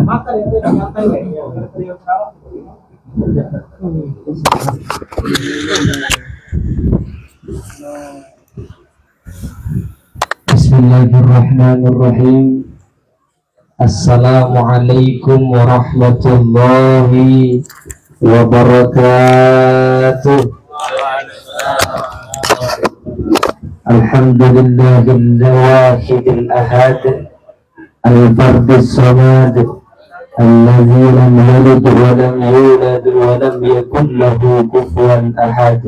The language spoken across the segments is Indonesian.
Bismillahirrahmanirrahim. Assalamualaikum warahmatullahi wabarakatuh. Alhamdulillahil wahidil ahad, al-fardis samad, alladzi lam yalid wa lam yulad wa lam yakul lahu kufuwan ahad.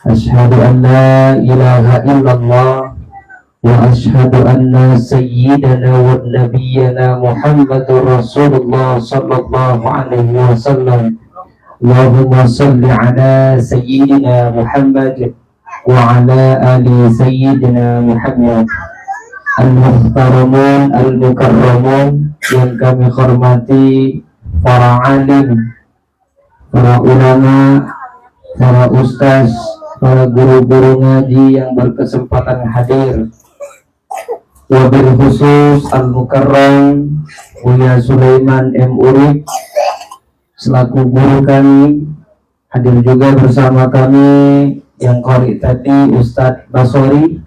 Asyhadu an la ilaha illallah wa asyhadu anna sayyidana wa nabiyyana Muhammadur Rasulullah sallallahu alaihi wasallam. Allahumma salli ala sayyidina Muhammad wa ala ali sayyidina Muhammad. Al-muhtaramun al-mukarramun yang kami hormati, para alim, para ulama, para ustaz, para guru-guru ngaji yang berkesempatan hadir, wabil khusus al-mukarram Buya Sulaiman M. Urib selaku guru kami, hadir juga bersama kami yang qori tadi Ustadz Basori,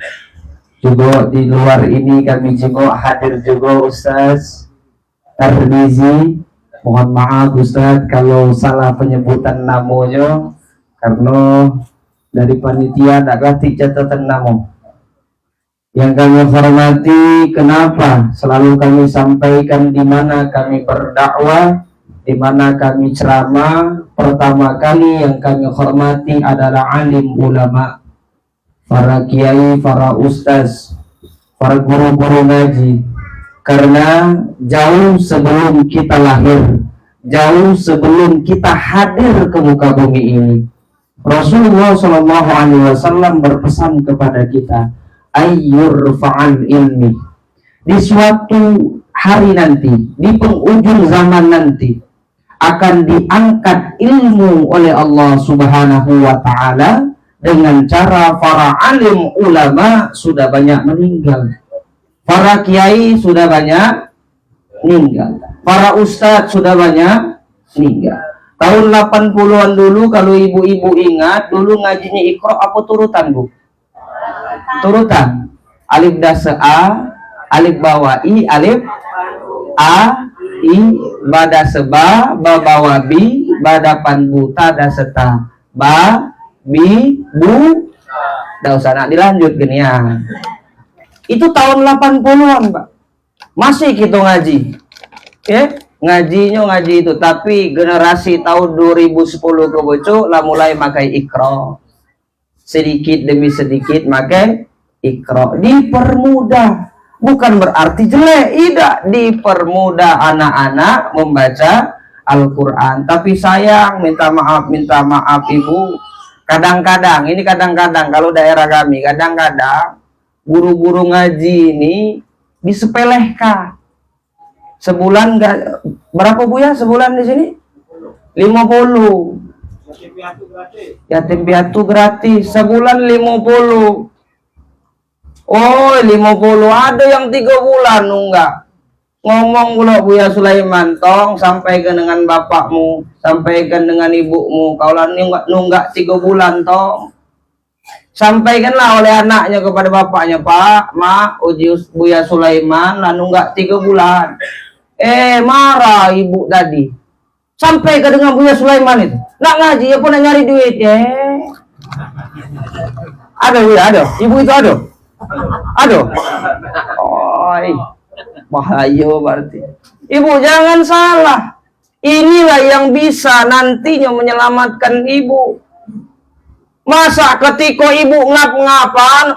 juga di luar ini kami juga hadir juga Ustadz Tarmizi. Mohon maaf Ustadz kalau salah penyebutan namanya, karena dari panitia tidak ganti catatan nama. Yang kami hormati, kenapa selalu kami sampaikan di mana kami berdakwah, di mana kami ceramah, pertama kali yang kami hormati adalah alim ulama, para kiai, para ustaz, para guru-guru ngaji. Karena jauh sebelum kita lahir, jauh sebelum kita hadir ke muka bumi ini, Rasulullah Shallallahu Alaihi Wasallam berpesan kepada kita, ayyur fa'al ilmi. Di suatu hari nanti, di penghujung zaman nanti, akan diangkat ilmu oleh Allah Subhanahu Wa Taala dengan cara para alim ulama sudah banyak meninggal, para kiai sudah banyak meninggal, para ustadz sudah banyak meninggal. Tahun 80-an dulu, kalau ibu-ibu ingat, dulu ngajinya Iqra apa turutan, Bu? Turutan. Alif dase A, alif bawah I, alif A, I, ba dase ba bawah B, ba dapan bu, ta dase ta, ba, bi, bu. Dah usah nak dilanjut gini ya. Itu tahun 80-an, Pak. Masih kita ngaji. Ngajinya ngaji itu, tapi generasi tahun 2010 ke bocok lah mulai makai Iqra, sedikit demi sedikit makai Iqra, dipermudah, bukan berarti jelek, tidak, dipermudah anak-anak membaca Al-Quran. Tapi sayang, minta maaf ibu, kadang-kadang ini kadang-kadang kalau daerah kami, kadang-kadang guru-guru ngaji ini disepelehkan. Sebulan enggak berapa Bu ya sebulan di sini? 50. Yatim piatu gratis. Sebulan 50. Oh, 50. Ada yang 3 bulan enggak. Ngomong pula Buya Sulaiman, tong sampaikan dengan bapakmu, sampaikan dengan ibumu, kaulah nunggak 3 bulan tong. Sampaikanlah oleh anaknya kepada bapaknya, Pak, Mak, uji Buya Sulaiman lah nunggak 3 bulan. Marah ibu tadi. Sampai ke dengan Buya Sulaiman itu. Nak ngaji ya pun nak nyari duit. Ada Bu ya, ada. Ibu itu ada. Ada. Bahaya berarti. Ibu jangan salah. Inilah yang bisa nantinya menyelamatkan ibu. Masa ketika ibu ngap-ngapan,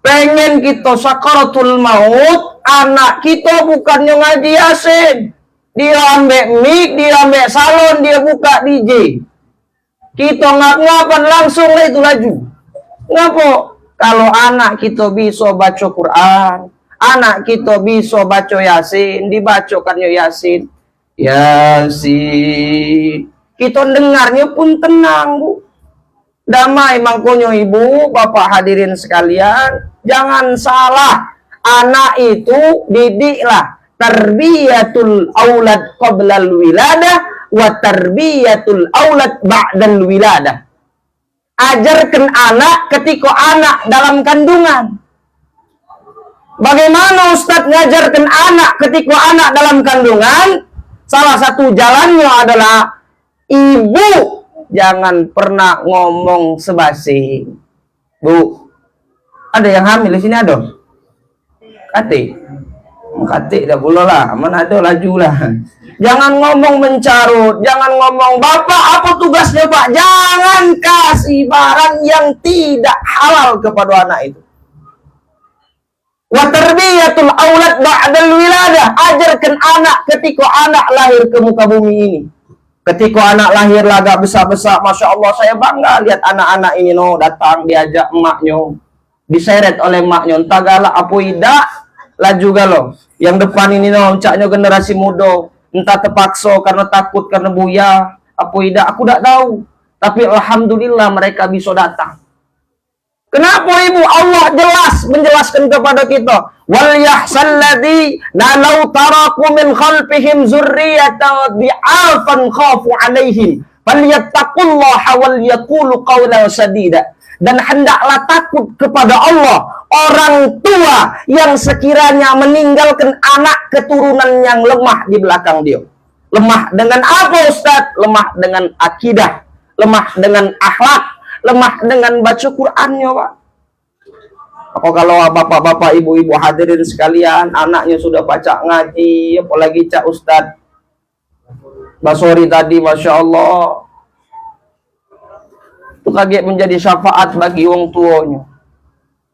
pengen kita sakaratul maut, anak kita bukannya ngaji Yasin, dia ambek mic, dia ambek salon, dia buka DJ. Kita ngap-ngapan langsung itu laju. Ngapa? Kalau anak kita bisa baca Quran, anak kita bisa baca Yasin, dibacakannya Yasin, Yasin, kita dengarnya pun tenang, Bu. Damai mangkonyo ibu, bapak hadirin sekalian, jangan salah. Anak itu didiklah, tarbiyatul aulad qoblal wiladah wa tarbiyatul aulad ba'dal wiladah. Ajarkan anak ketika anak dalam kandungan. Bagaimana Ustadz ngajarkan anak ketika anak dalam kandungan? Salah satu jalannya adalah ibu jangan pernah ngomong sebasi. Bu, ada yang hamil di sini ada? Kati dah pula lah, mana ada laju lah. Jangan ngomong mencarut, jangan ngomong bapak apa tugasnya pak. Jangan kasih barang yang tidak halal kepada anak itu. Wa tarbiyatul aulad ba'dal wiladah. Ajarkan anak ketika anak lahir ke muka bumi ini. Ketika anak lahir lagak besar-besar, masya Allah saya bangga lihat anak-anak ini datang diajak emaknya, diseret oleh emaknya, entah galak apa tidak, laju galo. Yang depan ini caknya generasi muda, entah terpaksa karena takut karena buya, apa tidak, aku tidak tahu. Tapi alhamdulillah mereka bisa datang. Kenapa ibu? Allah jelas menjelaskan kepada kita. Wal yahsalladzi law taraku min khalfihim zurriyatan bi'afan khafu alaihim falyattaqullaha wal yaqulu qawlan sadida. Dan hendaklah takut kepada Allah orang tua yang sekiranya meninggalkan anak keturunan yang lemah di belakang dia. Lemah dengan apa Ustaz? Lemah dengan akidah, lemah dengan akhlak, lemah dengan baca Qur'annya, Pak. Kalau bapak-bapak, ibu-ibu hadirin sekalian, anaknya sudah baca ngaji, apalagi Cak Ustaz Basori tadi, Masya Allah, itu kaget menjadi syafaat bagi orang tuanya.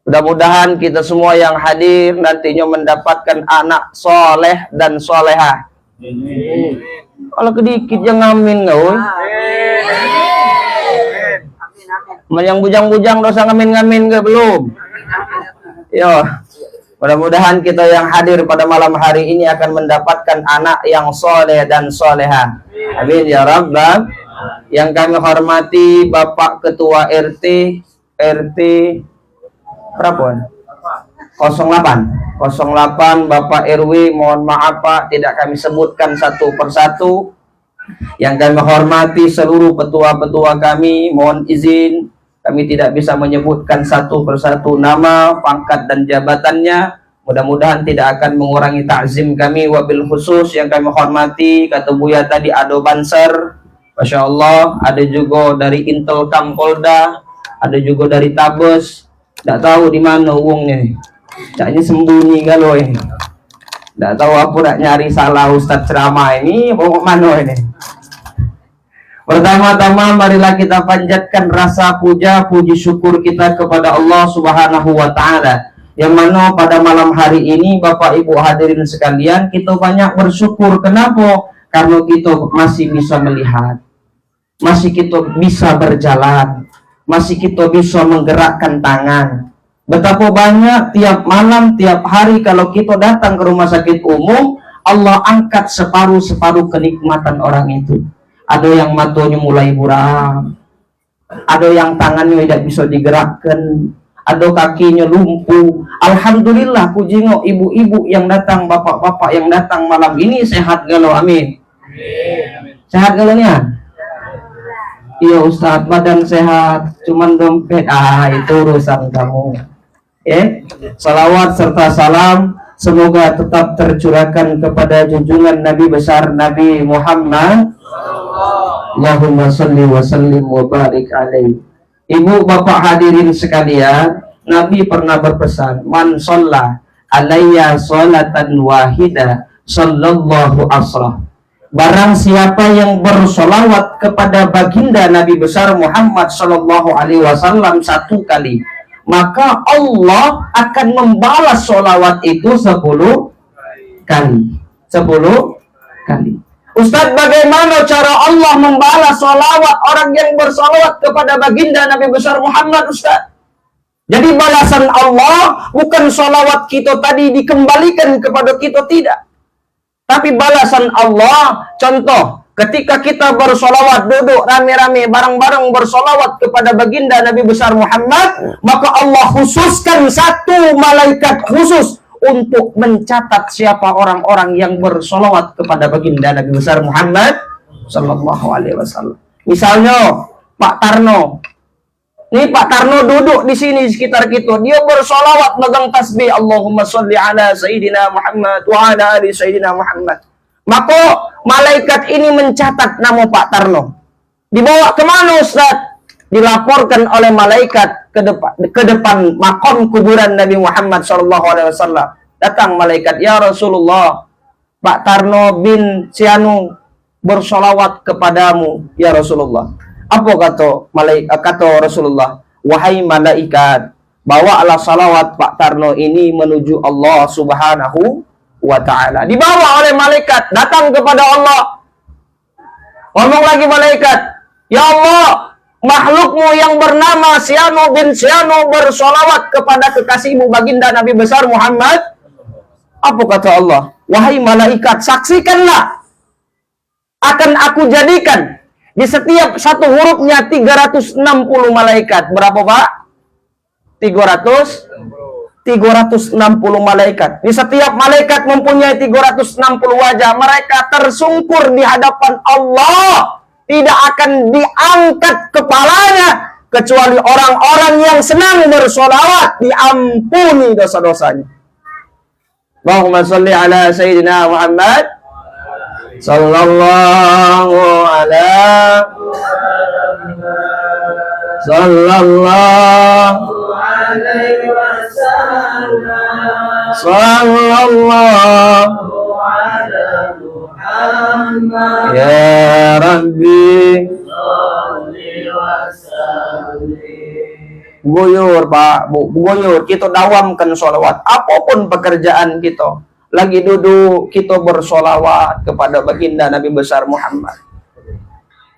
Mudah-mudahan kita semua yang hadir nantinya mendapatkan anak soleh dan solehah. Kalau kedikit yang ngamin nggak, yang bujang-bujang dosa ngamin-ngamin nggak belum? Yo, mudah-mudahan kita yang hadir pada malam hari ini akan mendapatkan anak yang soleh dan solehah. Amin ya Rabbal. Yang kami hormati Bapak Ketua RT berapa? 08 Bapak RW, mohon maaf Pak, tidak kami sebutkan satu persatu. Yang kami hormati seluruh petua-petua kami, mohon izin kami tidak bisa menyebutkan satu persatu nama, pangkat dan jabatannya. Mudah-mudahan tidak akan mengurangi takzim kami. Wabil khusus yang kami hormati, kata Buya tadi Ado Banser, Masya Allah, ada juga dari Intel Kampolda, ada juga dari Tabes. Tidak tahu di mana uangnya. Caknya sembunyi kalau ini. Tidak tahu apa nak nyari salah Ustadz ceramah ini, bawa mana ini. Pertama-tama marilah kita panjatkan rasa puja, puji syukur kita kepada Allah Subhanahu wa Ta'ala. Yang mana pada malam hari ini Bapak Ibu hadirin sekalian, kita banyak bersyukur. Kenapa? Karena kita masih bisa melihat, masih kita bisa berjalan, masih kita bisa menggerakkan tangan. Betapa banyak tiap malam, tiap hari kalau kita datang ke rumah sakit umum, Allah angkat separuh-separuh kenikmatan orang itu. Ada yang matanya mulai buram, ada yang tangannya tidak bisa digerakkan, ada kakinya lumpuh. Alhamdulillah, kujingo ibu-ibu yang datang, bapak-bapak yang datang malam ini sehat galau, amin. Sehat galau nya? Iya Ustaz, badan sehat, cuman dompet itu urusan kamu. Salawat serta salam semoga tetap tercurahkan kepada junjungan Nabi besar Nabi Muhammad. Allahumma salli wa sallim wa barik alaihi. Ibu bapak hadirin sekalian, Nabi pernah berpesan, man shalla alayya sholatan wahida sallallahu asrah. Barang siapa yang bersolawat kepada baginda Nabi besar Muhammad sallallahu alaihi wasallam satu kali, maka Allah akan membalas solawat itu 10 kali. 10 kali. Ustaz, bagaimana cara Allah membalas solawat orang yang bersolawat kepada baginda Nabi besar Muhammad, Ustaz? Jadi balasan Allah bukan solawat kita tadi dikembalikan kepada kita, tidak. Tapi balasan Allah, contoh, ketika kita bersolawat, duduk rame-rame, bareng-bareng bersolawat kepada baginda Nabi besar Muhammad, maka Allah khususkan satu malaikat khusus untuk mencatat siapa orang-orang yang bersolawat kepada baginda Nabi besar Muhammad Sallallahu Alaihi Wasallam. Misalnya Pak Tarno, nih Pak Tarno duduk di sini di sekitar kita, dia bersolawat megang tasbih Allahumma sholli ala Sayyidina Muhammad wa ala ali Sayyidina Muhammad. Maka malaikat ini mencatat nama Pak Tarno. Dibawa kemana Ustaz? Dilaporkan oleh malaikat ke depan makam kuburan Nabi Muhammad SAW. Datang malaikat, ya Rasulullah, Pak Tarno bin Sianu bersolawat kepadamu, ya Rasulullah. Apa kata Rasulullah? Wahai malaikat, bawalah salawat Pak Tarno ini menuju Allah Subhanahu wa Ta'ala. Dibawa oleh malaikat, datang kepada Allah. Ngomong lagi malaikat, ya Allah, makhlukmu yang bernama Siano bin Siano bersolawat kepada kekasihmu baginda Nabi besar Muhammad. Apa kata Allah? Wahai malaikat, saksikanlah, akan aku jadikan di setiap satu hurufnya 360 malaikat. Berapa Pak? 360 malaikat. Di setiap malaikat mempunyai 360 wajah. Mereka tersungkur di hadapan Allah, tidak akan diangkat kepalanya kecuali orang-orang yang senang bersolawat, diampuni dosa-dosanya. Allahumma sholli ala Sayyidina Muhammad sallallahu ala sallallahu alaihi wasallam sallallahu ala Muhammad ya Rabbi guyur Pak, Bu, guyur kita dawamkan sholawat apapun pekerjaan kita. Lagi duduk kita bersolawat kepada baginda Nabi besar Muhammad.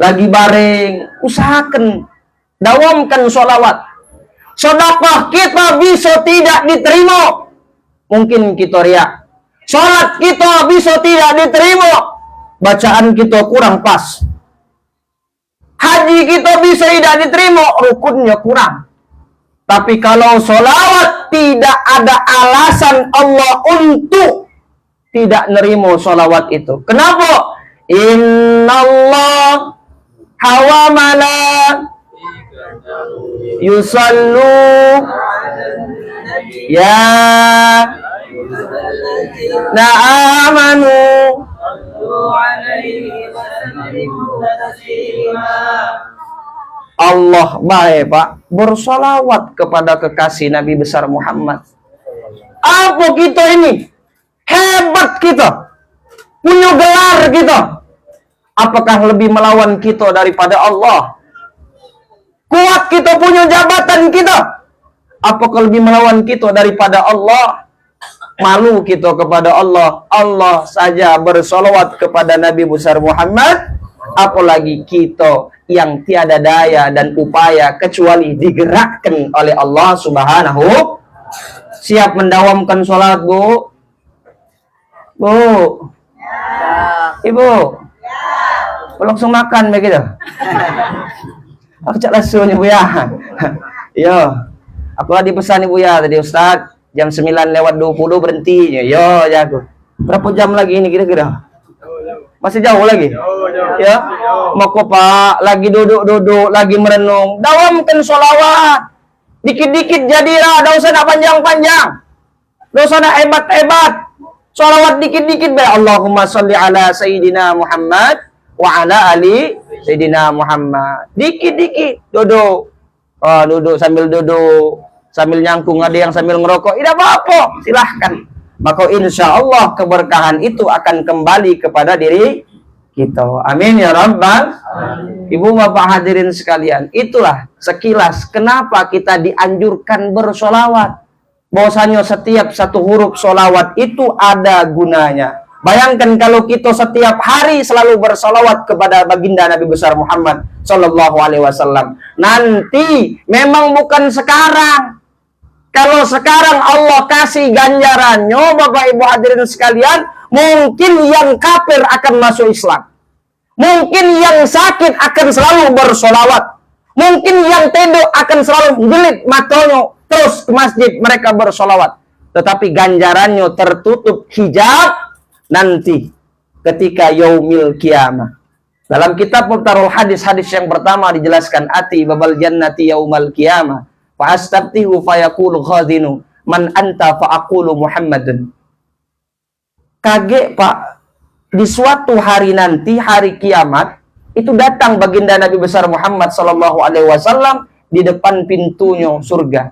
Lagi baring, usahakan dawamkan sholawat. Sedekah kita bisa tidak diterima, mungkin kita riak. Sholat kita bisa tidak diterima, bacaan kita kurang pas. Haji kita bisa tidak diterima, rukunnya kurang. Tapi kalau sholawat tidak ada alasan Allah untuk tidak nerimo sholawat itu. Kenapa? Innallah hawa malak yusallu ya na'amanu Allah baik Pak bersolawat kepada kekasih Nabi besar Muhammad. Apa kita ini? Hebat kita, punya gelar kita. Apakah lebih melawan kita daripada Allah? Kuat kita, punya jabatan kita. Apakah lebih melawan kita daripada Allah? Malu kita kepada Allah. Allah saja bersolawat kepada Nabi besar Muhammad. Apalagi kita yang tiada daya dan upaya kecuali digerakkan oleh Allah Subhanahu. Siap mendawamkan sholat Bu? Bu? Ibu? Langsung makan begitu? Aku cak lasunya Bu ya. Yo, aku lagi pesan Ibu ya tadi Ustaz, jam 9:20 berhenti. Yo, jago. Berapa jam lagi ini kira-kira? Masih jauh lagi? Ya, mau Pak, lagi duduk-duduk, lagi merenung. Dawamkan sholawat. Dikit-dikit jadilah, dah usah nak panjang-panjang. Dah usah nak hebat-hebat. Sholawat dikit-dikit baik. Allahumma sholli ala Sayyidina Muhammad wa ala ali Sayyidina Muhammad. Dikit-dikit, duduk. Oh, duduk, sambil nyangkung, ada yang sambil ngerokok. Tidak apa-apa, silahkan. Maka insya Allah keberkahan itu akan kembali kepada diri kita. Amin ya Rabbal. Ibu bapak hadirin sekalian, itulah sekilas kenapa kita dianjurkan bersolawat. Bahwasanya setiap satu huruf solawat itu ada gunanya. Bayangkan kalau kita setiap hari selalu bersolawat kepada baginda Nabi besar Muhammad Sallallahu Alaihi Wasallam. Nanti memang bukan sekarang. Kalau sekarang Allah kasih ganjarannya, Bapak Ibu hadirin sekalian, mungkin yang kafir akan masuk Islam. Mungkin yang sakit akan selalu bersolawat. Mungkin yang teduk akan selalu jeliit matanya terus ke masjid mereka bersolawat. tetapi ganjarannya tertutup hijab nanti ketika yaumil kiamah. Dalam kitab Mukhtarul Hadis yang pertama dijelaskan ati babal jannati yaumal qiyamah fa astabtihu fa yaqulu khazinu man anta fa aqulu Muhammadun. Kaget Pak, di suatu hari nanti hari kiamat itu datang baginda Nabi besar Muhammad sallallahu alaihi wasallam di depan pintunya surga.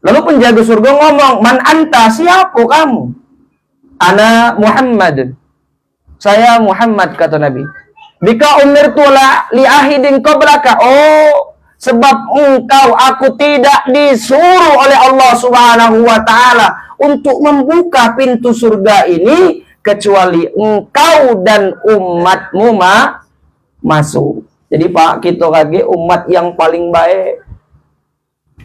Lalu penjaga surga ngomong, "Man anta, siapa kamu?" "Ana Muhammadun." "Saya Muhammad," kata Nabi. "Bika umirtu li ahidin qablaka." "Oh, sebab engkau aku tidak disuruh oleh Allah Subhanahu wa taala untuk membuka pintu surga ini kecuali engkau dan umatmu masuk." Jadi Pak, kita kaget umat yang paling baik,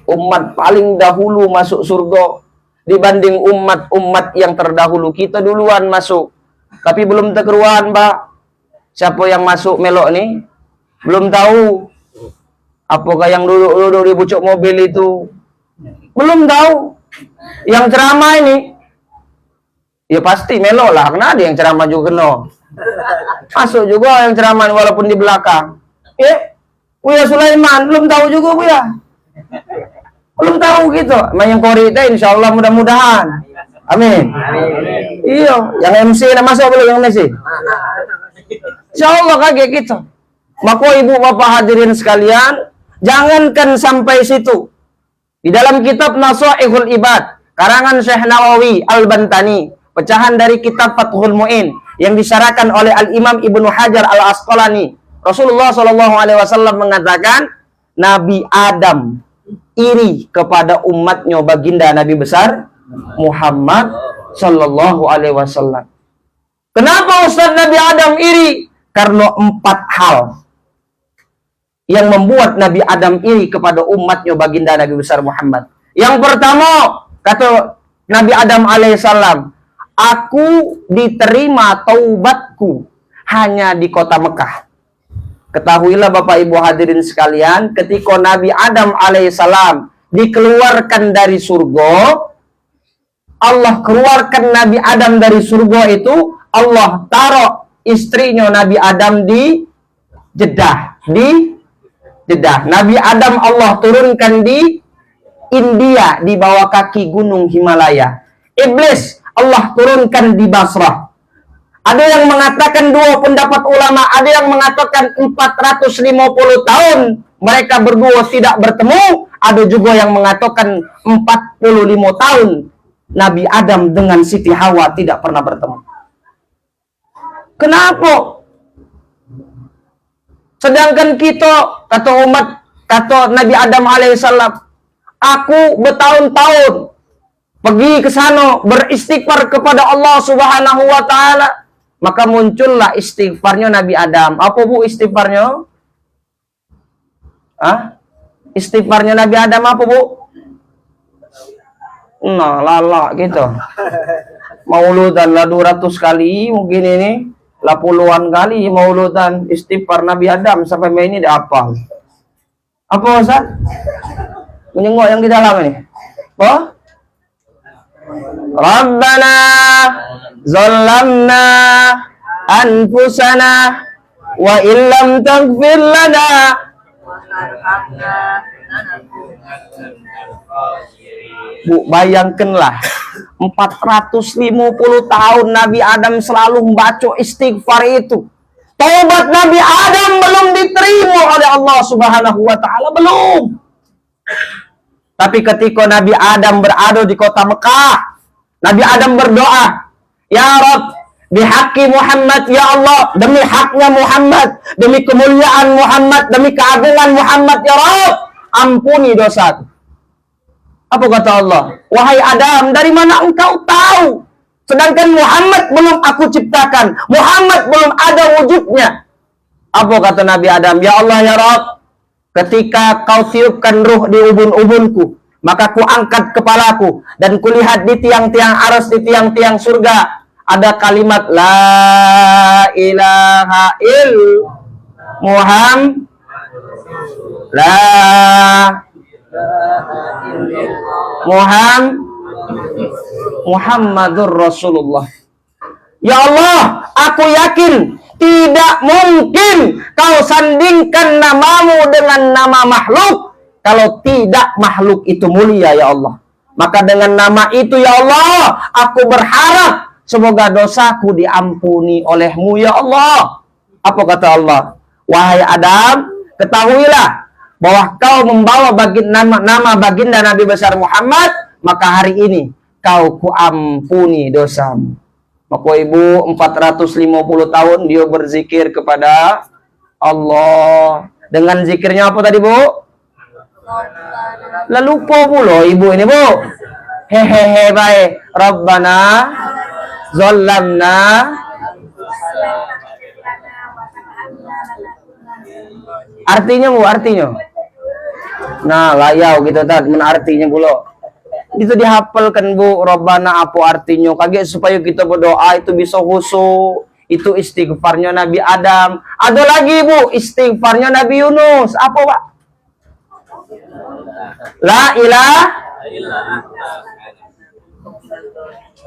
umat paling dahulu masuk surga dibanding umat-umat yang terdahulu. Kita duluan masuk, tapi belum terkeruan Pak. Siapa yang masuk melok nih? Belum tahu. Apakah yang duduk di pucuk mobil itu? Belum tahu. Yang ceramah ini, ya pasti melok lah, karena ada yang ceramah juga kena. Masuk juga yang ceramah walaupun di belakang. Buya Sulaiman, belum tahu juga Buya. Belum tahu gitu. Yang korita insya Allah mudah-mudahan. Amin. Iya, yang MC nak masuk belum yang MC? Insya Allah kaget gitu. Maka ibu bapak hadirin sekalian, jangankan sampai situ. Di dalam kitab Nasaihul Ibad, karangan Syekh Nawawi Al-Bantani, pecahan dari kitab Fathul Mu'in yang disyarahkan oleh Al-Imam Ibnu Hajar Al-Asqalani, Rasulullah SAW mengatakan, Nabi Adam iri kepada umatnya baginda Nabi besar Muhammad SAW. Kenapa Ustaz Nabi Adam iri? Karena 4 hal yang membuat Nabi Adam iri kepada umatnya baginda Nabi besar Muhammad. Yang pertama, kata Nabi Adam alaihissalam, aku diterima taubatku hanya di kota Mekah. Ketahuilah Bapak Ibu hadirin sekalian, ketika Nabi Adam alaihissalam dikeluarkan dari surga, Allah keluarkan Nabi Adam dari surga itu, Allah taruh istrinya Nabi Adam di Jeddah. Nabi Adam Allah turunkan di India, di bawah kaki gunung Himalaya. Iblis Allah turunkan di Basrah. Ada yang mengatakan, dua pendapat ulama, ada yang mengatakan 450 tahun mereka berdua tidak bertemu, ada juga yang mengatakan 45 tahun Nabi Adam dengan Siti Hawa tidak pernah bertemu. Kenapa? Sedangkan kita, kata umat, kata Nabi Adam alaihissalam, aku bertahun-tahun pergi ke sana beristighfar kepada Allah Subhanahu wa taala. Maka muncullah istighfarnya Nabi Adam. Apa Bu istighfarnya? Istighfarnya Nabi Adam apa Bu? Nah, lala gitu. Mauludan lah 200 kali mungkin ini. Lah puluhan kali mauludan istighfar Nabi Adam sampai main ini dah apa? Apa Ustaz? Menyengok yang di dalam ini. Apa? Rabbana zalamna anfusana wa illam taghfir lana. Bu, bayangkanlah 450 tahun Nabi Adam selalu membaca istighfar itu. Taubat Nabi Adam belum diterima oleh Allah Subhanahu wa taala, belum. Tapi ketika Nabi Adam berada di kota Mekah, Nabi Adam berdoa, "Ya Rabb, bihaqqi Muhammad, ya Allah, demi haknya Muhammad, demi kemuliaan Muhammad, demi keagungan Muhammad, ya Rabb, ampuni dosa." Apa kata Allah? "Wahai Adam, dari mana engkau tahu? Sedangkan Muhammad belum aku ciptakan, Muhammad belum ada wujudnya." Apa kata Nabi Adam? "Ya Allah, ya Rabb, ketika kau tiupkan ruh di ubun-ubunku, maka ku angkat kepalaku dan kulihat di tiang-tiang aras, di tiang-tiang surga ada kalimat la ilaha Muhammad, la Muhammad Muhammadur Rasulullah. Ya Allah, aku yakin tidak mungkin kau sandingkan namamu dengan nama makhluk kalau tidak makhluk itu mulia ya Allah. Maka dengan nama itu ya Allah, aku berharap semoga dosaku diampuni olehmu ya Allah. Apa kata Allah? Wahai Adam, ketahuilah bahwa kau membawa nama baginda Nabi besar Muhammad, maka hari ini kau kuampuni dosamu. Maka ibu 450 tahun dia berzikir kepada Allah. Dengan zikirnya apa tadi bu? Lalu lupa pula ibu ini bu. Hehehe baik. Rabbana Zallamna. Artinya bu, artinya. Nah, layau gitu tadi, mana artinya pula. Itu dihafalkan bu, Rabbana apa artinya, kaget supaya kita berdoa itu bisa khusyuk. Itu istighfarnya Nabi Adam. Ada lagi bu, istighfarnya Nabi Yunus. Apa pak? La ilaha.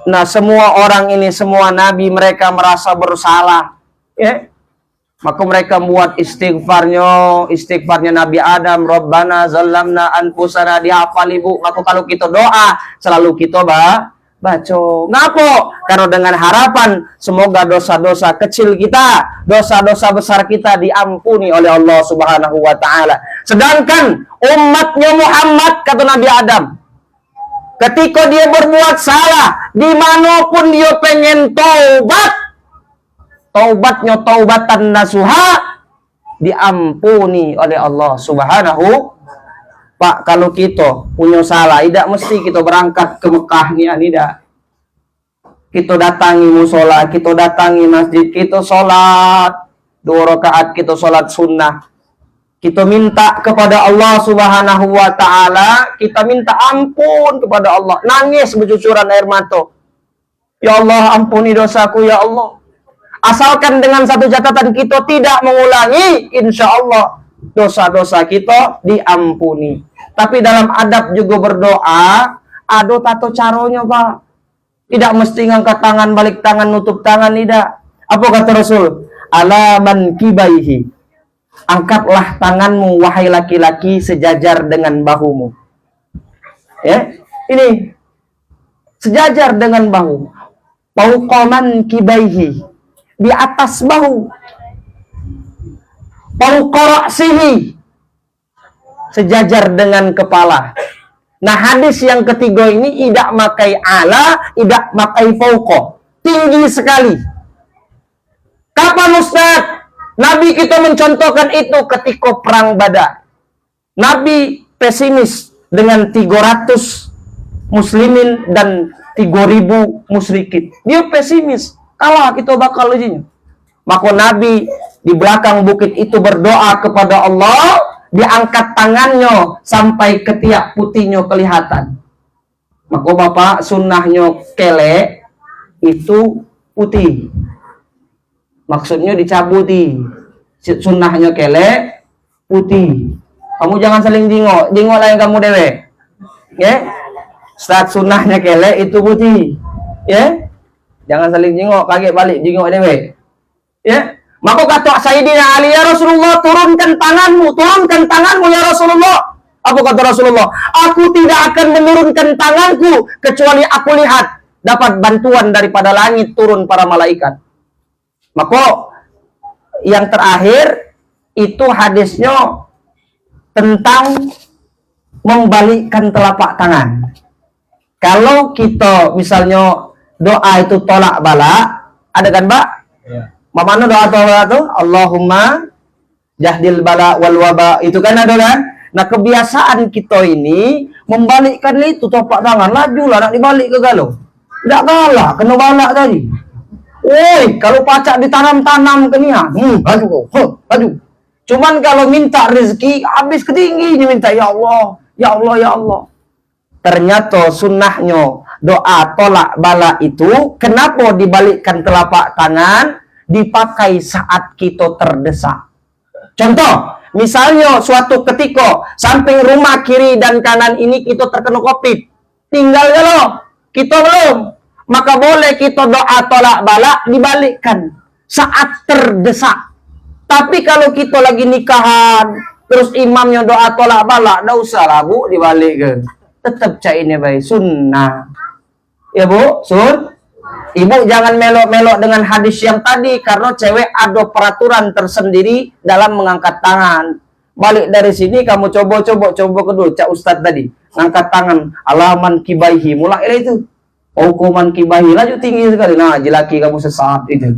Nah semua orang ini, semua nabi mereka merasa bersalah. Ya. Maka mereka buat istighfarnya Nabi Adam, Rabbana Zallamna Anfusana, dihafal ibu. Maka kalau kita doa selalu kita baca. Ngapa? Karena dengan harapan semoga dosa-dosa kecil kita, dosa-dosa besar kita diampuni oleh Allah Subhanahu wa taala. Sedangkan umatnya Muhammad, kata Nabi Adam, ketika dia berbuat salah, dimanapun dia pengen taubat, taubatnya taubatan nasuha, diampuni oleh Allah Subhanahu. Pak, kalau kita punya salah, tidak mesti kita berangkat ke Mekah nih, tidak. Kita datangi musola, kita datangi masjid, kita sholat 2 rakaat, kita sholat sunnah. Kita minta kepada Allah Subhanahu wa taala, kita minta ampun kepada Allah, nangis bercucuran air mata. Ya Allah, ampuni dosaku ya Allah. Asalkan dengan satu catatan, kita tidak mengulangi, insya Allah dosa-dosa kita diampuni. Tapi dalam adab juga berdoa, ada tato caranya pak. Tidak mesti ngangkat tangan, balik tangan, nutup tangan, tidak. Apa kata Rasul? Ala man kibaihi. Angkatlah tanganmu wahai laki-laki sejajar dengan bahumu. Ya, ini sejajar dengan bahu. Fauqaman kibaihi, di atas bahu. Fauqarasihi, sejajar dengan kepala. Nah hadis yang ketiga ini tidak makai ala, tidak makai fauqa, tinggi sekali. Kapan Ustaz Nabi kita mencontohkan itu? Ketika perang Badar. Nabi pesimis dengan 300 muslimin dan 3000 musyrikin. Dia pesimis, kalah kita bakal ujinya. Maka Nabi di belakang bukit itu berdoa kepada Allah, diangkat tangannya sampai ketiak putihnya kelihatan. Maka bapak, sunnahnya kele itu putih. Maksudnya dicabuti. Sunnahnya kele putih. Kamu jangan saling jingok, jingok lah yang kamu dewe. Ya, saat sunnahnya kele itu putih. Ya, jangan saling jingok, kaget balik jingok dewe. Ya, maka kata Sayyidina Ali, ya Rasulullah, turunkan tanganmu ya Rasulullah. Apa kata Rasulullah? Aku tidak akan menurunkan tanganku kecuali aku lihat dapat bantuan daripada langit turun para malaikat. Maka yang terakhir itu hadisnya tentang membalikkan telapak tangan. Kalau kita misalnya doa itu tolak bala, ada kan Mbak? Ya. Mana doa itu? Allahumma jahdil bala wal waba, itu kan ada kan? Nah kebiasaan kita ini membalikkan itu telapak tangan, laju lah nak dibalik ke galau. Tidak kalah, kena balak tadi. Woi, kalau pacak ditanam-tanam ke niat, laju. Cuman kalau minta rezeki, habis ketingginya minta, ya Allah, ya Allah, ya Allah. Ternyata sunnahnya doa tolak bala itu, kenapa dibalikkan telapak tangan? Dipakai saat kita terdesak. Contoh, misalnya suatu ketika samping rumah kiri dan kanan ini kita terkena COVID. Tinggal kalau kita belum, maka boleh kita doa tolak balak dibalikkan saat terdesak. Tapi kalau kita lagi nikahan, terus imamnya doa tolak balak, nggak usah lah bu dibalik ke. Tetap cak ini baik sunnah. Ya bu, ibu jangan melok-melok dengan hadis yang tadi, karena cewek ada peraturan tersendiri dalam mengangkat tangan. Balik dari sini kamu coba kedua cak ustad tadi, ngangkat tangan alaman kibaihi, mulai itu hukuman kibaihi laju tinggi sekali. Nah jelaki kamu sesat itu.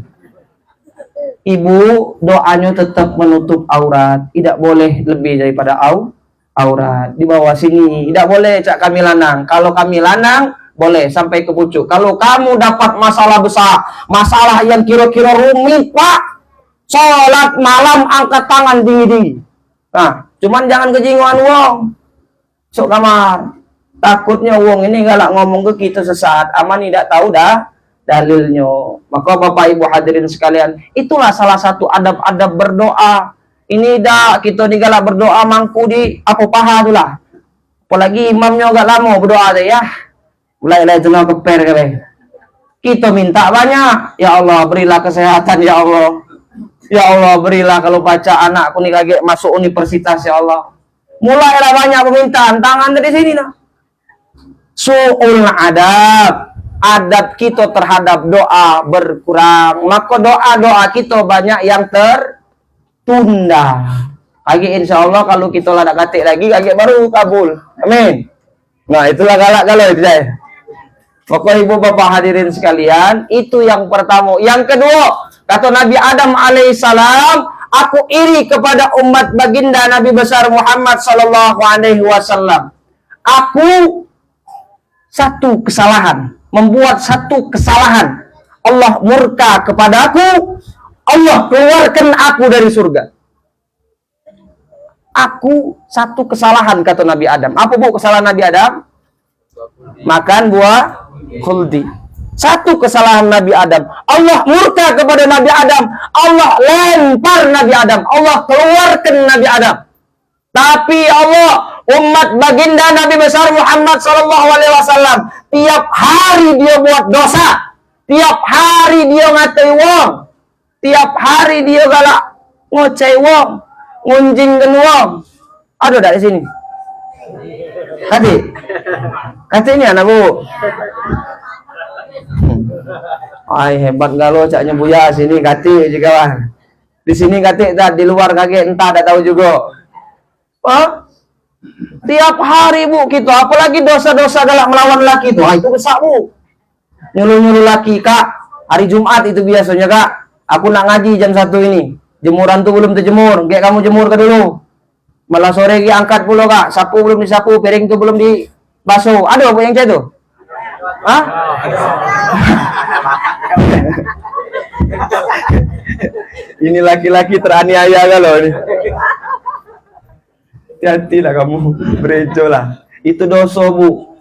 Ibu doanya tetap menutup aurat, tidak boleh lebih daripada aurat. Di bawah sini tidak boleh cak kami lanang. Kalau kami lanang boleh sampai ke pucuk. Kalau kamu dapat masalah besar, masalah yang kira-kira rumit pak, sholat malam angkat tangan tinggi-tinggi. Nah, cuman jangan kejinguan wong. Sok kamar. Takutnya wong ini galak ngomong ke kita sesat. Aman tidak tahu dah dalilnya. Maka Bapak Ibu hadirin sekalian, itulah salah satu adab-adab berdoa. Ini dah kita digalak berdoa mangku di apa paha itulah. Apalagi imamnya agak lama berdoa deh ya. Mulai jenah keper kali. Kita minta banyak. Ya Allah, berilah kesehatan ya Allah. Ya Allah, berilah kalau baca anakku nih kaget masuk universitas ya Allah. Mulailah banyak permintaan, tangan dari sini nah. Su'ul adab kita terhadap doa berkurang, maka doa-doa kita banyak yang tertunda. Lagi insya Allah kalau kita lah nak katik lagi, lagi baru kabul. Amin. Nah itulah galak kalau itu saya. Pokoknya ibu bapak hadirin sekalian, itu yang pertama. Yang kedua, kata Nabi Adam alaihissalam, aku iri kepada umat baginda Nabi besar Muhammad sallallahu alaihi wasallam. Aku membuat satu kesalahan. Allah murka kepadaku, Allah keluarkan aku dari surga. Aku satu kesalahan kata Nabi Adam. Apa bu kesalahan Nabi Adam? Makan buah khuldi. Satu kesalahan Nabi Adam. Allah murka kepada Nabi Adam. Allah lempar Nabi Adam. Allah keluarkan Nabi Adam. Tapi Allah, umat baginda Nabi besar Muhammad SAW, tiap hari dia buat dosa. Tiap hari dia ngatai wong. Tiap hari dia galak ngoceh wong. Ngunjingkan wong. Ada dari sini? Kati ini anak bu. Ay hebat galau caknya buya sini kati juga lah. Di sini kati tak, di luar kaget entah tak tahu juga. Tiap hari bu kita, apalagi dosa-dosa galak melawan laki itu, itu besar bu. Nyuruh-nyuruh laki kak, hari Jumat itu biasanya kak, aku nak ngaji jam 1 ini, jemuran tuh belum terjemur, kayak kamu jemur ke dulu. Malah sore ki angkat pula kak, sapu belum disapu, piring tuh belum dibasuh. Ada apa yang saya tuh? Hah? Ini laki-laki teraniaya kalau ini. Hati-hatilah kamu, berejo lah. Itu dosa bu.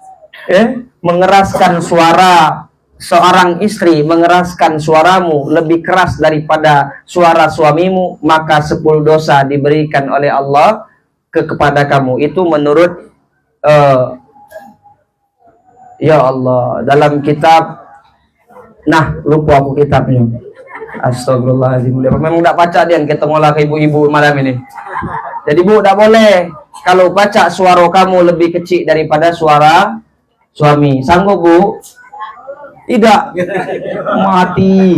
Mengeraskan suara seorang istri, mengeraskan suaramu lebih keras daripada suara suamimu, maka 10 dosa diberikan oleh Allah kepada kamu. Itu menurut ya Allah dalam kitab. Nah lupa aku kitabnya. Astagfirullahaladzim. Memang tidak baca dia kita ngolah ke ibu-ibu malam ini. Jadi bu tidak boleh kalau baca suara kamu lebih kecil daripada suara suami. Sanggup bu? Tidak. Mati.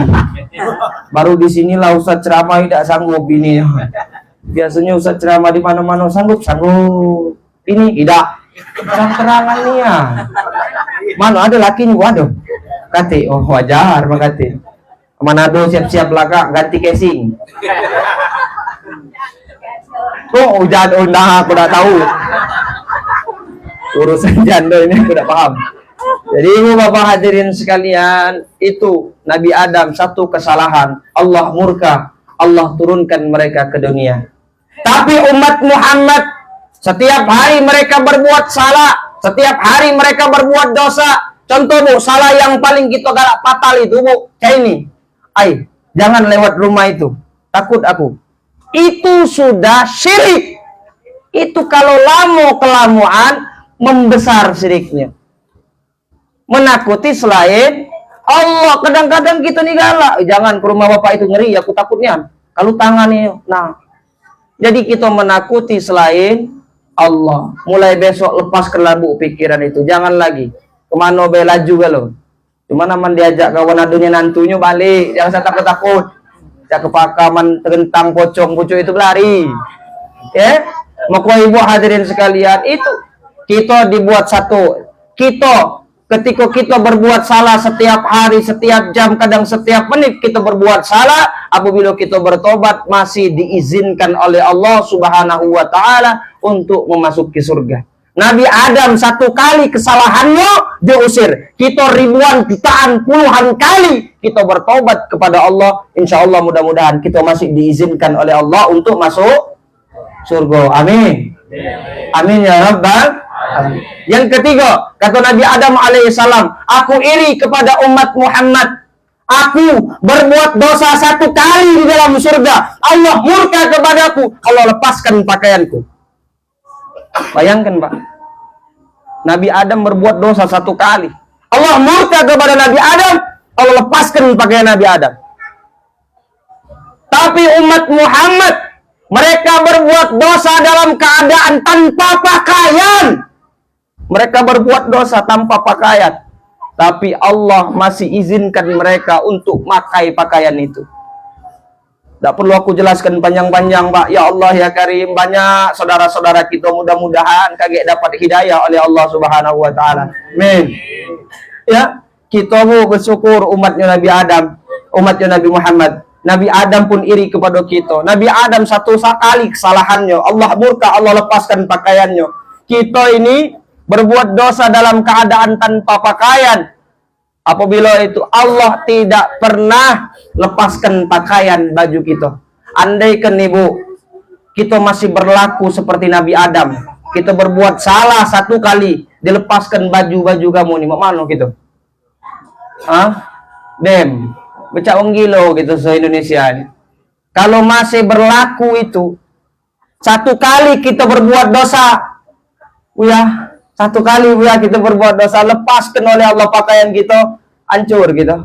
Baru di sinilah Ustaz ceramah tidak sanggup ini. Biasanya Ustaz ceramah di mana-mana sanggup. Ini tidak. Terangan nih ya. Mana ada lakinya bu? Aduh. Kati. Oh wajar makati. Manado siap-siap belakang ganti casing. Oh hujan undang aku udah tahu. Urusan janda ini aku udah paham. Jadi ibu bapak hadirin sekalian, itu Nabi Adam satu kesalahan, Allah murka, Allah turunkan mereka ke dunia. Tapi umat Muhammad setiap hari mereka berbuat salah, setiap hari mereka berbuat dosa. Contoh bu, salah yang paling kita galak fatal itu bu, kayak ini. Jangan lewat rumah itu, takut aku. Itu sudah syirik. Itu kalau lama kelamaan membesar syiriknya. menakuti selain Allah. Kadang-kadang kita nih galak, jangan ke rumah bapak itu ngeri, aku takutnya kalau tangannya. Nah, jadi kita menakuti selain Allah. Mulai besok lepaskan labu pikiran itu, jangan lagi kemana bela juga loh. Cuma naman diajak kawan adunya nantunya balik, jangan saya takut-takut. Ya kepakaman terentang pocong itu berlari. Ya, maka ibu hadirin sekalian, itu kita dibuat satu. Kita ketika kita berbuat salah setiap hari, setiap jam, kadang setiap menit kita berbuat salah, apabila kita bertobat masih diizinkan oleh Allah Subhanahu wa taala untuk memasuki surga. Nabi Adam satu kali kesalahannya diusir. Kita ribuan, jutaan, puluhan kali kita bertobat kepada Allah. Insya Allah mudah-mudahan kita masih diizinkan oleh Allah untuk masuk surga. Amin. Amin ya Rabbal alamin. Yang ketiga, kata Nabi Adam alaihissalam, aku iri kepada umat Muhammad. Aku berbuat dosa satu kali di dalam surga, Allah murka kepadaku, Allah lepaskan pakaianku. Bayangkan Pak, Nabi Adam berbuat dosa satu kali, Allah murka kepada Nabi Adam, Allah lepaskan pakaian Nabi Adam. Tapi umat Muhammad, mereka berbuat dosa dalam keadaan tanpa pakaian. Mereka berbuat dosa tanpa pakaian, tapi Allah masih izinkan mereka untuk pakai pakaian itu. Tidak perlu aku jelaskan panjang-panjang Pak. Ya Allah ya Karim, banyak saudara-saudara kita mudah-mudahan kaget dapat hidayah oleh Allah Subhanahu wa taala. Amin. Ya, kita mau bersyukur umatnya Nabi Adam, umatnya Nabi Muhammad. Nabi Adam pun iri kepada kita. Nabi Adam satu kali kesalahannya, Allah murka, Allah lepaskan pakaiannya. Kita ini berbuat dosa dalam keadaan tanpa pakaian. Apabila itu Allah tidak pernah lepaskan pakaian baju kita. Andaikan ibu, kita masih berlaku seperti Nabi Adam, kita berbuat salah satu kali, dilepaskan baju-baju kamu nih, mau mana gitu? Dem, becak wong gilo gitu se-Indonesia ini. Kalau masih berlaku itu, satu kali kita berbuat dosa, satu kali kita berbuat dosa, lepaskan oleh Allah pakaian kita, hancur gitu.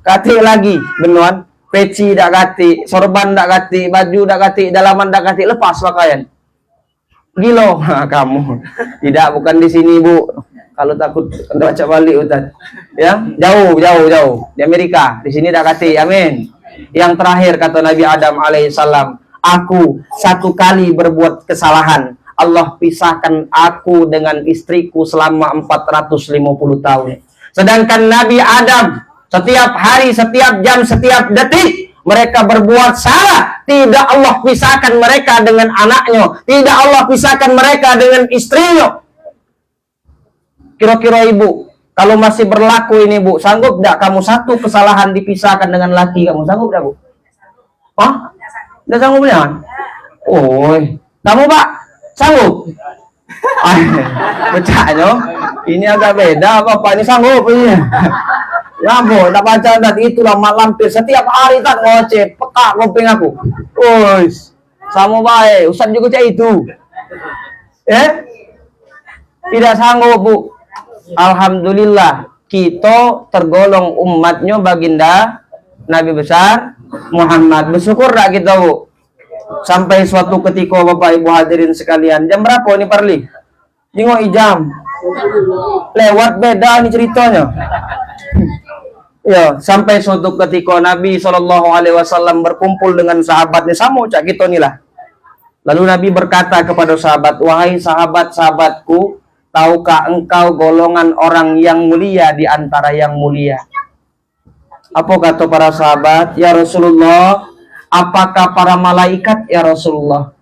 Kati lagi, benuan, peci dak kati, sorban dak kati, baju dak kati, dalaman dak kati, lepas pakaian. Gilo, kamu. Tidak, bukan di sini Bu. Kalau takut baca balik Ustaz. Ya, jauh. Di Amerika, di sini dak kati. Amin. Yang terakhir kata Nabi Adam alaihissalam, aku satu kali berbuat kesalahan, Allah pisahkan aku dengan istriku selama 450 tahun. Sedangkan Nabi Adam setiap hari, setiap jam, setiap detik mereka berbuat salah, tidak Allah pisahkan mereka dengan anaknya, tidak Allah pisahkan mereka dengan istrinya. Kira-kira ibu, kalau masih berlaku ini Bu, sanggup tidak kamu satu kesalahan dipisahkan dengan laki kamu? Sanggup tidak Bu? Tidak sanggup ya? Kamu Pak? Sanggup? Becaknya ini agak beda Bapak, ini sanggup ini. Ya Bu, tak baca tadi itulah lampir setiap hari tak ngoceh, peka ngopeng aku. Sama baik, Ustaz juga cak itu. Tidak sanggup Bu. Alhamdulillah kita tergolong umatnya baginda Nabi besar Muhammad. Bersyukur tak kita Bu. Sampai suatu ketika Bapak Ibu hadirin sekalian, jam berapa ini Parli? Tengok jam. Lewat beda ini ceritanya. Ya, sampai suatu ketika Nabi SAW berkumpul dengan sahabatnya, sama cak kita inilah. Lalu Nabi berkata kepada sahabat, wahai sahabat-sahabatku, tahukah engkau golongan orang yang mulia di antara yang mulia? Apa kata para sahabat? Ya Rasulullah, apakah para malaikat ya Rasulullah?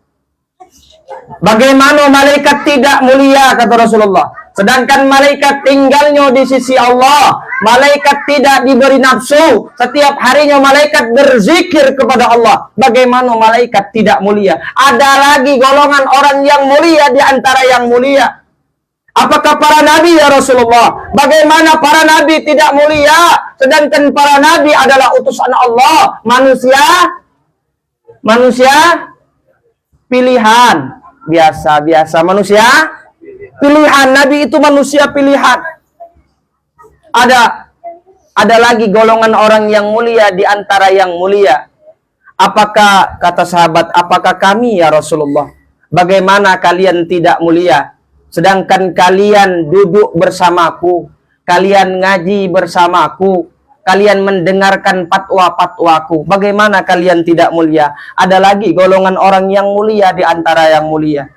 Bagaimana malaikat tidak mulia kata Rasulullah? Sedangkan malaikat tinggalnya di sisi Allah. Malaikat tidak diberi nafsu. Setiap harinya malaikat berzikir kepada Allah. Bagaimana malaikat tidak mulia? Ada lagi golongan orang yang mulia di antara yang mulia. Apakah para nabi ya Rasulullah? Bagaimana para nabi tidak mulia? Sedangkan para nabi adalah utusan Allah. Manusia pilihan. Biasa manusia pilihan. Nabi itu manusia pilihan. Ada lagi golongan orang yang mulia di antara yang mulia. Apakah, kata sahabat, apakah kami ya Rasulullah? Bagaimana kalian tidak mulia? Sedangkan kalian duduk bersamaku, kalian ngaji bersamaku, kalian mendengarkan fatwa-fatwaku. Bagaimana kalian tidak mulia? Ada lagi golongan orang yang mulia di antara yang mulia.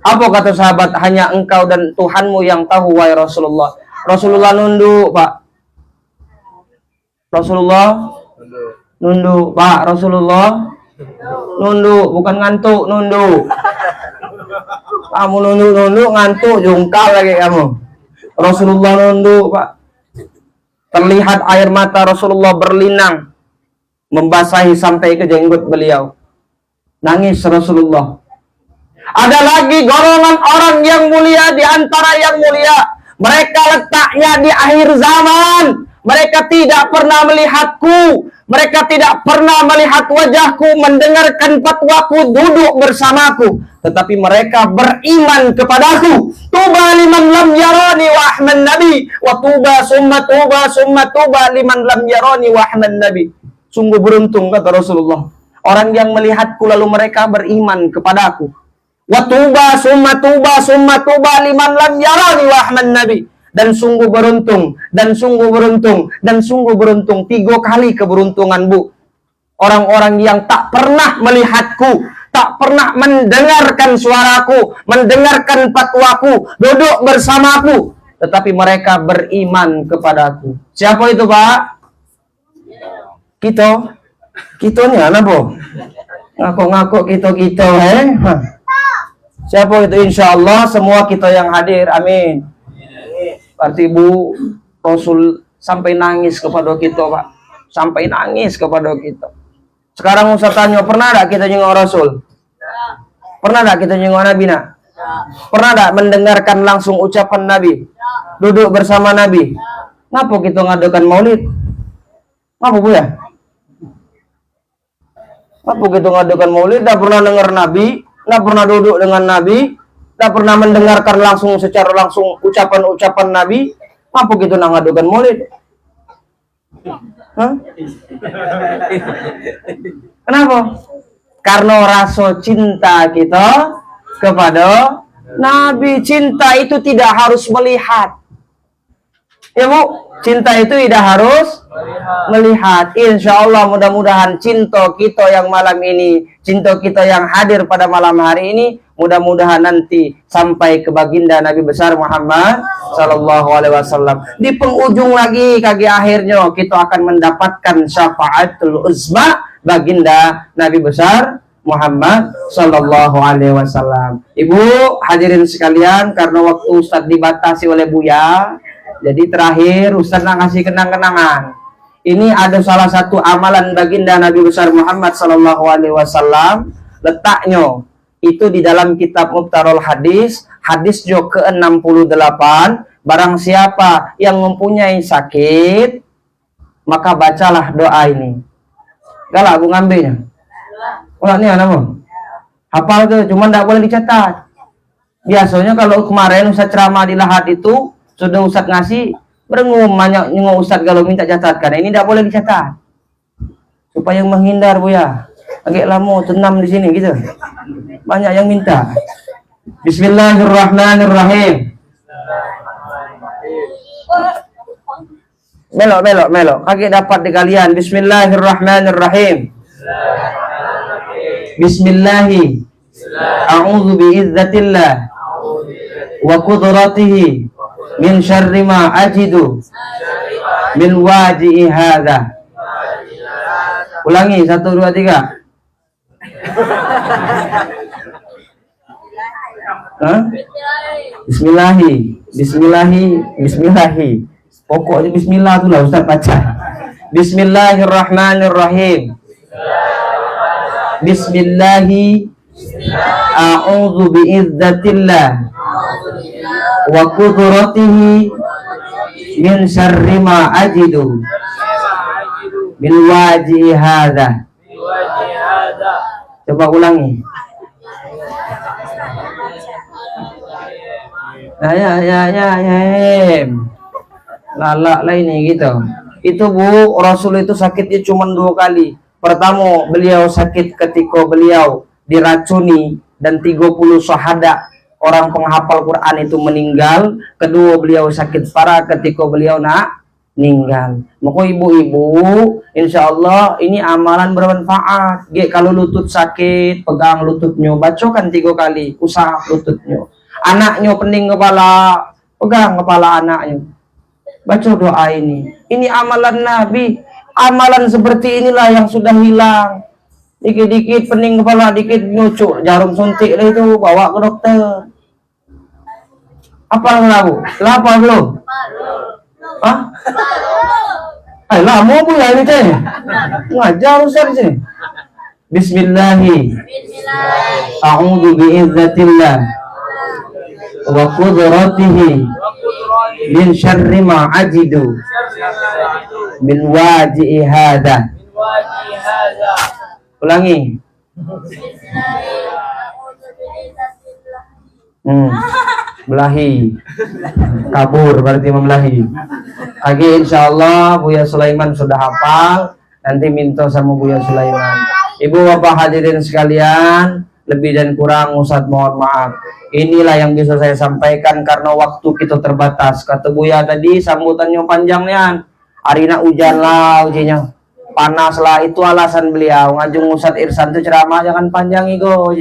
Apa kata sahabat? Hanya engkau dan Tuhanmu yang tahu, wahai Rasulullah. Rasulullah nunduk, Pak. Rasulullah nunduk, Pak. Rasulullah nunduk, bukan ngantuk, nunduk. Kamu nunduk ngantuk, jungkal lagi kamu. Rasulullah nunduk, Pak. Terlihat air mata Rasulullah berlinang, membasahi sampai ke jenggot beliau. Nangis Rasulullah. Ada lagi golongan orang yang mulia di antara yang mulia. Mereka letaknya di akhir zaman. Mereka tidak pernah melihatku. Mereka tidak pernah melihat wajahku, mendengarkan fatwaku, duduk bersamaku. Tetapi mereka beriman kepadaku. Tuba liman lam yarani wa ahman nabi. Wa tuba summa tuba liman lam yarani wa ahman nabi. Sungguh beruntung, kata Rasulullah, orang yang melihatku lalu mereka beriman kepadaku. Wa tuba summa tuba liman lam yarani wa ahman nabi. Dan sungguh beruntung, dan sungguh beruntung, dan sungguh beruntung. 3 kali keberuntungan, Bu. Orang-orang yang tak pernah melihatku, tak pernah mendengarkan suaraku, mendengarkan fatwaku, duduk bersamaku, tetapi mereka beriman kepadaku. Siapa itu, Pak? Kita ni apa? Ngaku-ngaku kita, Siapa itu? Insya Allah semua kita yang hadir, amin. Berarti Bu, Rasul sampai nangis kepada kita, Pak. Sampai nangis kepada kita. Sekarang Ustaz tanya, pernah tak kita nyengok Rasul? Pernah tak kita nyengok Nabi, nak? Pernah tak mendengarkan langsung ucapan Nabi? Duduk bersama Nabi? Ngapa kita ngadakan maulid? Ngapa, Bu, ya? Ngapa kita ngadakan maulid? Tak pernah dengar Nabi, tak pernah duduk dengan Nabi, tak pernah mendengarkan langsung secara langsung ucapan-ucapan Nabi. Apa gitu nak ngadukan maulid? Hah? Kenapa? Karena rasa cinta kita kepada Nabi. Cinta itu tidak harus melihat. Ya, Bu, cinta itu tidak harus melihat. Insya Allah mudah-mudahan cinta kita yang malam ini, cinta kita yang hadir pada malam hari ini, mudah-mudahan nanti sampai ke baginda Nabi besar Muhammad sallallahu alaihi wasallam. Di penghujung lagi kaki akhirnya kita akan mendapatkan syafaatul uzma baginda Nabi besar Muhammad sallallahu alaihi wasallam. Ibu hadirin sekalian, karena waktu Ustaz dibatasi oleh Buya, jadi terakhir Ustaz nak ngasih kenang-kenangan. Ini ada salah satu amalan baginda Nabi besar Muhammad sallallahu alaihi wasallam, letaknya itu di dalam kitab Mukhtarul Hadis, hadis jo ke-68. Barang siapa yang mempunyai sakit, maka bacalah doa ini. Galak Bu ngambilnya? Ulah ni apa? Hafal tuh, cuma tidak boleh dicatat. Biasanya kalau kemarin Ustaz ceramah di Lahad itu, sudah Ustaz ngasih, berengung banyak nyengok Ustaz kalau minta catatkan. Ini tidak boleh dicatat. Supaya menghindar, Bu, ya. Agak lama tenam di sini gitu. Banyak yang minta. Bismillahirrahmanirrahim. Melok. Kaki dapat di kalian. Bismillahirrahmanirrahim. Bismillahi. A'udzu biizzatillah wa qudratihi min syarri ma ajidu min waji'i hadza. Ulangi 1 2 3. Bismillahi. Pokoknya bismillah itu lah Ustaz baca. Bismillahirrahmanirrahim. Bismillahi. A'udzu biizzatillah wa qudratihi min syarri ma ajidu min waji'i hadza. Coba ulangi. Ya. Lala lah ini gitu. Itu Bu, Rasul itu sakitnya cuma 2 kali. Pertama, beliau sakit ketika beliau diracuni dan 30 syahada orang penghafal Quran itu meninggal. Kedua, beliau sakit parah ketika beliau meninggal. Maka ibu-ibu, insya Allah ini amalan bermanfaat. Kalau lutut sakit, pegang lututnya, bacakan 3 kali, usah lututnya. Anaknya pening kepala, pegang kepala anaknya. Baca doa ini. Ini amalan Nabi. Amalan seperti inilah yang sudah hilang. Dikit-dikit pening kepala, dikit nyucuk jarum suntik itu bawa ke dokter. Apa lagu? Lapa belum? Hah? Ayolah, mau bu ya ini teh. Ngajar Ustaz sini. Bismillahi. A'udzu bi'izzatillah wa qudratihi min syarri ma ajidu min waji'i hadha. Ulangi. Belahi. Kabur berarti membelahi. Lagi insyaallah Buya Sulaiman sudah hafal. Nanti minta sama Buya Sulaiman. Ibu bapak hadirin sekalian, lebih dan kurang Ustadz mohon maaf. Inilah yang bisa saya sampaikan karena waktu kita terbatas. Kata Buya tadi sambutannya panjangnya. Arina hujan lah ujinya. Panas lah, itu alasan beliau. Ngajung Ustadz Irsan itu ceramah jangan panjang ego.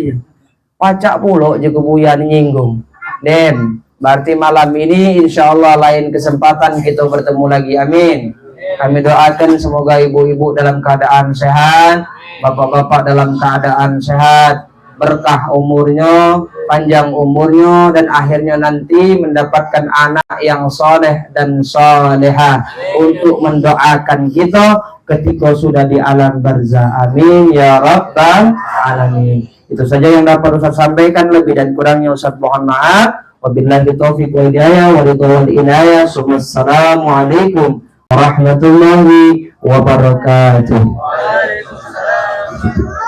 Pacak pulo je ke Buya nyinggung. Den, berarti malam ini insya Allah lain kesempatan kita bertemu lagi. Amin. Kami doakan semoga ibu-ibu dalam keadaan sehat, bapak-bapak dalam keadaan sehat, berkah umurnya, panjang umurnya, dan akhirnya nanti mendapatkan anak yang soleh dan soleha untuk mendoakan kita ketika sudah di alam barzah. Amin ya rabbal alamin. Itu saja yang dapat Ustaz sampaikan, lebih dan kurangnya Ustaz mohon maaf. Wabillahi taufiq wal hidayah wa ridwan inayah. Assalamualaikum warahmatullahi wabarakatuh.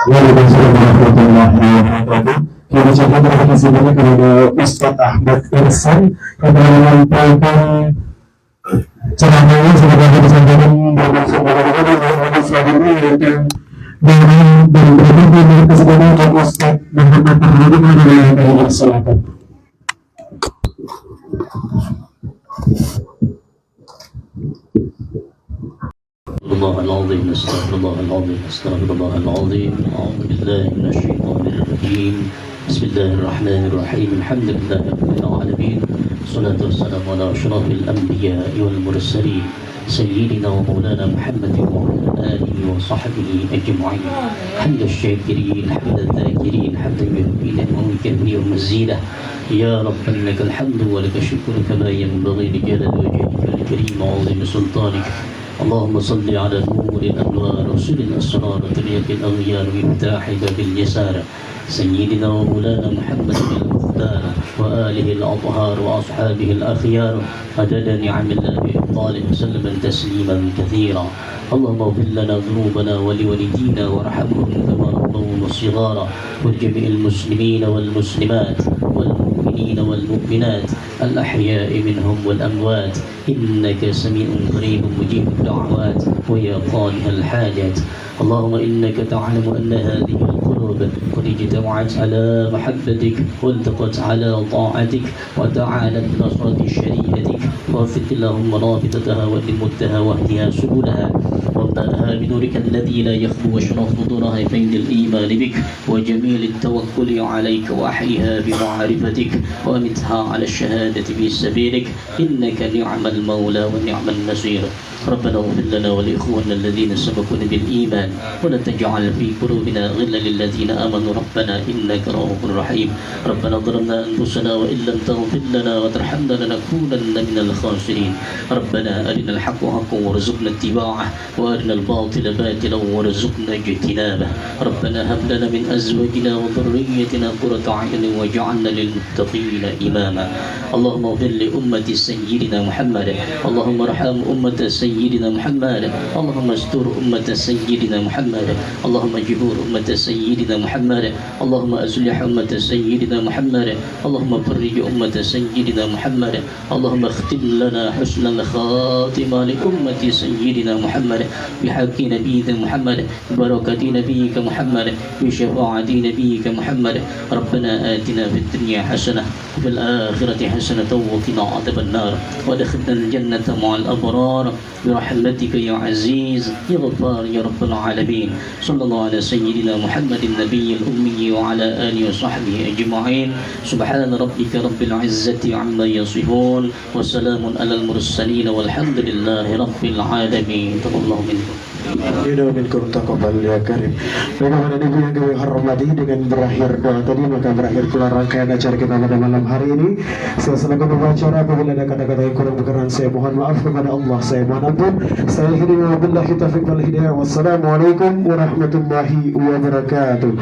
Waalaikumsalam warahmatullahi wabarakatuh. Kami ucapkan terima kasih banyak kepada Ustadz Ahmad Irsan yang telah menyampaikan ceramahnya. Semoga kita sampaikan bermanfaat dan selanjutnya dan berikutnya kesempatan untuk Ustadz Muhammad Ahmad yang silakan. الله العظيم استغفر الله العظيم استغفر الله العظيم أعوذ بالله من الشيطان الرجيم بسم الله الرحمن الرحيم الحمد لله رب العالمين والصلاة والسلام على أشرف الأنبياء والمرسلين سيدنا ومولانا محمد وعلى آله وصحبه أجمعين حمد الشاكرين حمد الذاكرين حمد المحبين ومكبر ومزيده يا رب لك الحمد ولك الشكر كما ينبغي لجلال وجهك الكريم وعظيم سلطانك اللهم صل على نور الأنوار رسول الأسرار طريق الأغيار مفتاح باب اليسار سيدنا ومولانا محمد المختار وآله الأطهار وأصحابه الأخيار عدد نعم الله بإبطاله وسلم تسليما كثيرا اللهم اغفر لنا ذنوبنا ولوالدينا وارحمهم كما ربونا صغارا ولجميع المسلمين والمسلمات والمؤمنين والمؤمنات الأحياء منهم والأموات إنك سميع قريب مجيب الدعوات ويا قاضي الحاجات اللهم إنك تعلم أن هذه القلوب قد اجتمعت على محبتك والتقت على طاعتك وتعالت بنصرة شريعتك ووفق اللهم رابطتها ولمدها واهدها سبلها واملأها بنورك الذي لا يخبو واشرح صدورها بين الإيمان بك وجميل التوكل عليك وأحيها بمعرفتك وأمتها على الشهادة في سبيلك إنك نعم المولى ونعم النصير ربنا اغفر لنا ولإخواننا الذين سبقونا بالإيمان ولا تجعل في قلوبنا غلا للذين آمنوا ربنا إنك رؤوف رحيم ربنا ظلمنا أنفسنا وإن لم تغفر لنا وترحمنا لنكونن من الخاسرين ربنا أرنا الحق حقا وارزقنا اتباعه وأرنا الباطل الباطل باطلا وارزقنا اجتنابه ربنا هب لنا من أزواجنا وذريتنا قرة أعين واجعلنا للمتقين إماما اللهم اغفر لأمة سيدنا محمد اللهم ارحم أمة سيدنا محمد اللهم استر أمة سيدنا محمد اللهم جبور أمة سيدنا محمد اللهم أصلح أمة سيدنا محمد اللهم فرج أمة سيدنا محمد اللهم اختم لنا حسن الخاتمة لأمة سيدنا محمد بحق نبينا محمد ببركة نبيك محمد بشفاعة نبيك محمد ربنا آتنا في الدنيا حسنة وفي الآخرة حسنة وقنا عذاب النار وادخلنا الجنة مع الأبرار برحمتك يا عزيز يا غفار يا رب العالمين صلى الله على سيدنا محمد النبي الأمي وعلى آله وصحبه أجمعين سبحان ربك رب العزة عما يصفون وسلام على المرسلين والحمد لله رب العالمين تقبل الله منكم. Minkum taqabbal ya karim. Bagaimana ibu yang kami hormati, dengan berakhir doa tadi maka berakhir pula rangkaian acara kita pada malam hari ini. Saya selaku pembicara, apabila ada kata-kata yang kurang berkenan saya mohon maaf kepada Allah, saya mohon ampun. Saya akhiri wabillahi taufiq wal hidayah. Wassalamualaikum warahmatullahi wabarakatuh.